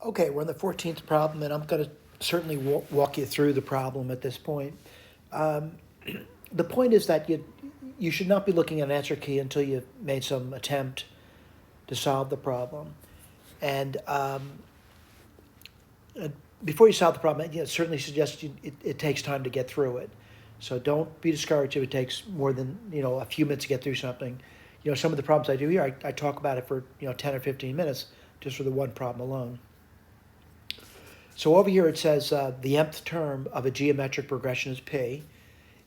Okay, we're on the 14th problem, and I'm going to certainly walk you through the problem at this point. Um, the point is that you should not be looking at an answer key until you've made some attempt to solve the problem. And uh, before you solve the problem, it certainly suggests it takes time to get through it. So don't be discouraged if it takes more than a few minutes to get through something. Some of the problems I do here, I talk about it for 10 or 15 minutes just for the one problem alone. So over here it says the nth term of a geometric progression is p,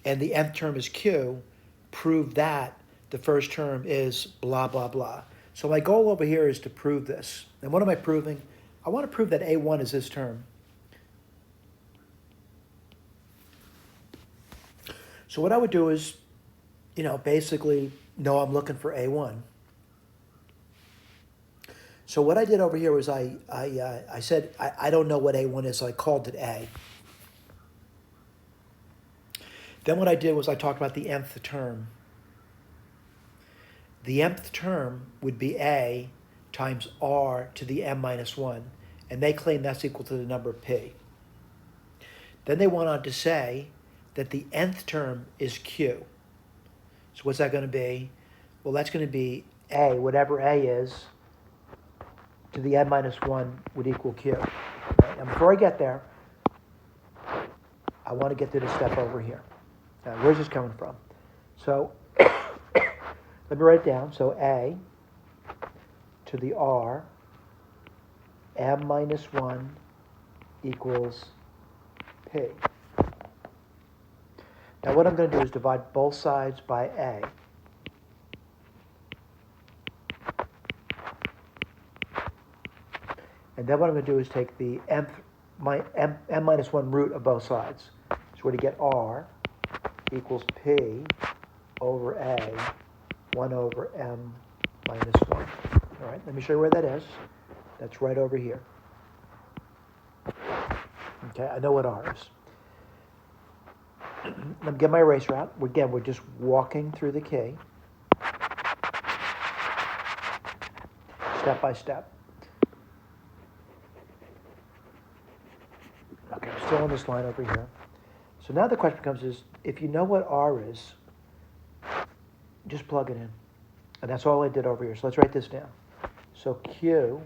and the nth term is q. Prove that the first term is blah, blah, blah. So my goal over here is to prove this. And what am I proving? I want to prove that a1 is this term. So what I would do is, basically know I'm looking for a1. So what I did over here was I said I don't know what a1 is, so I called it a. Then what I did was I talked about the nth term. The nth term would be a times r to the m minus 1, and they claim that's equal to the number p. Then they went on to say that the nth term is q. So what's that going to be? Well, that's going to be a, whatever a is, to the n minus 1 would equal q. Right? Now before I get there, I want to get to this step over here. Now, where's this coming from? So let me write it down. So a to the r m minus 1 equals p. Now what I'm going to do is divide both sides by a. And then what I'm going to do is take the m minus 1 root of both sides. So we're going to get r equals p over a 1 over m minus 1. All right, let me show you where that is. That's right over here. Okay, I know what r is. Let me get my eraser out. Again, we're just walking through the key, step by step. Okay, I'm still on this line over here. So now the question becomes is, if you know what r is, just plug it in. And that's all I did over here. So let's write this down. So q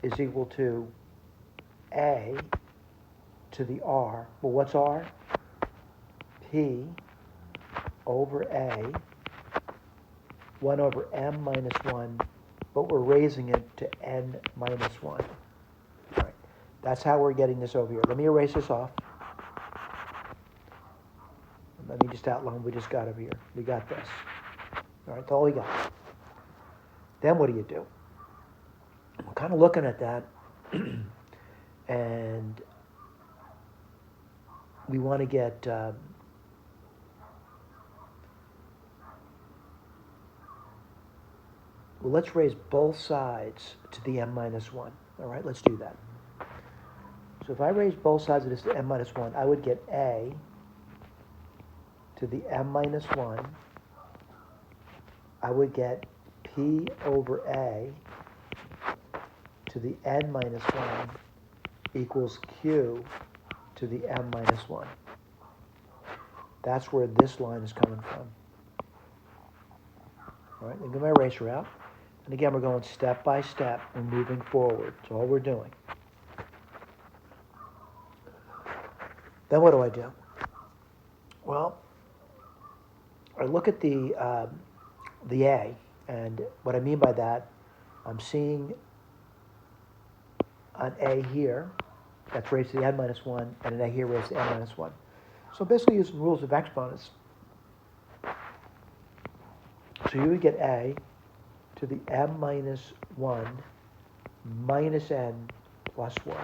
is equal to a to the r. Well, what's r? P over a 1 over m minus 1, but we're raising it to n minus 1. All right. That's how we're getting this over here. Let me erase this off. Let me just outline what we just got over here. We got this. All right, that's all we got. Then what do? I'm kind of looking at that, and we want to get well, let's raise both sides to the m minus 1. All right, let's do that. So if I raise both sides of this to m minus 1, I would get a to the m minus 1. I would get p over a to the n minus 1 equals q to the m minus 1. That's where this line is coming from. All right, let me get my eraser out. And again, we're going step by step. We're moving forward. That's all we're doing. Then what do? Well, I look at the a, and what I mean by that, I'm seeing an a here, that's raised to the n minus 1, and an a here raised to n minus 1. So basically using rules of exponents. So you would get a to the m minus 1 minus n plus 1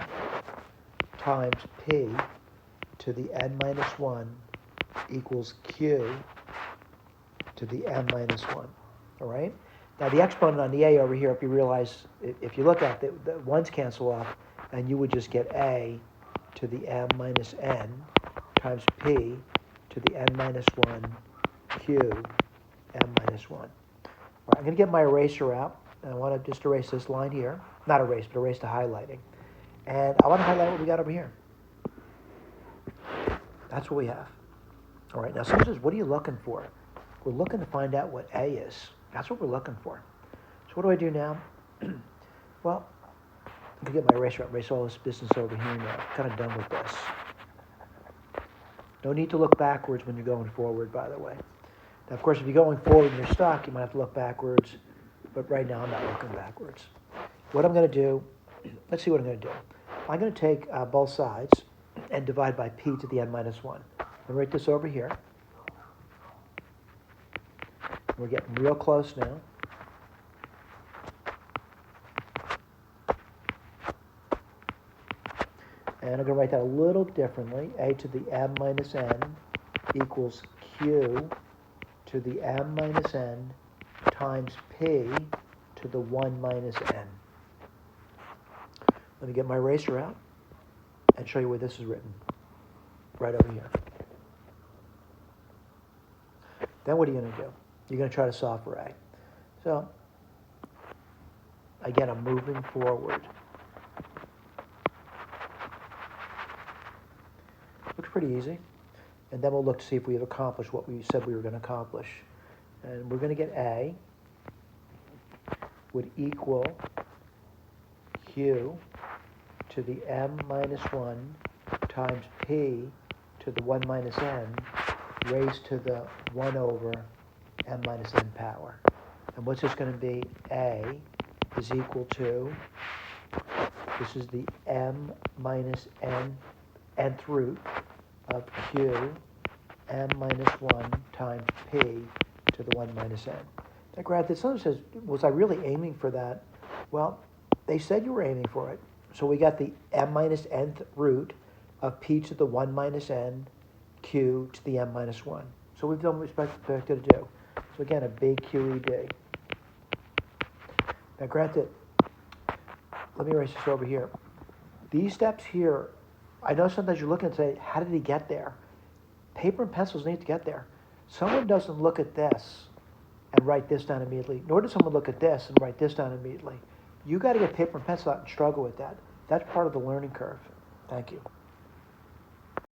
times p to the n minus 1 equals q to the m minus 1. All right? Now the exponent on the a over here, if you realize, if you look at it, the ones cancel off, and you would just get a to the m minus n times p to the n minus 1 q m minus 1. All right, I'm going to get my eraser out. And I want to just erase this line here. Not erase, but erase the highlighting. And I want to highlight what we got over here. That's what we have. All right, now someone says, what are you looking for? We're looking to find out what A is. That's what we're looking for. So what do I do now? Well, I'm going to get my eraser out, erase all this business over here now. I'm kind of done with this. No need to look backwards when you're going forward, by the way. Now, of course, if you're going forward and you're stuck, you might have to look backwards. But right now, I'm not looking backwards. What I'm going to do, let's see what I'm going to do. I'm going to take both sides and divide by p to the n minus 1. I'll write this over here. We're getting real close now. And I'm going to write that a little differently. A to the m minus n equals q to the m minus n times p to the 1 minus n. Let me get my eraser out and show you where this is written. Right over here. Then what are you going to do? You're going to try to solve for A. So, again, I'm moving forward. Looks pretty easy. And then we'll look to see if we've accomplished what we said we were going to accomplish. And we're going to get A would equal Q to the m minus 1 times P to the 1 minus n raised to the 1 over m minus n power. And what's this going to be? A is equal to, this is the m minus n nth root of Q m minus 1 times P to the 1 minus n. Now granted, someone says, was I really aiming for that? Well, they said you were aiming for it. So we got the m minus nth root of P to the 1 minus n Q to the m minus 1. So we've done what we expected to do. So again, a big QED. Now granted, let me erase this over here. These steps here, I know sometimes you're looking and say, how did he get there? Paper and pencils need to get there. Someone doesn't look at this and write this down immediately, nor does someone look at this and write this down immediately. You got to get paper and pencil out and struggle with that. That's part of the learning curve. Thank you.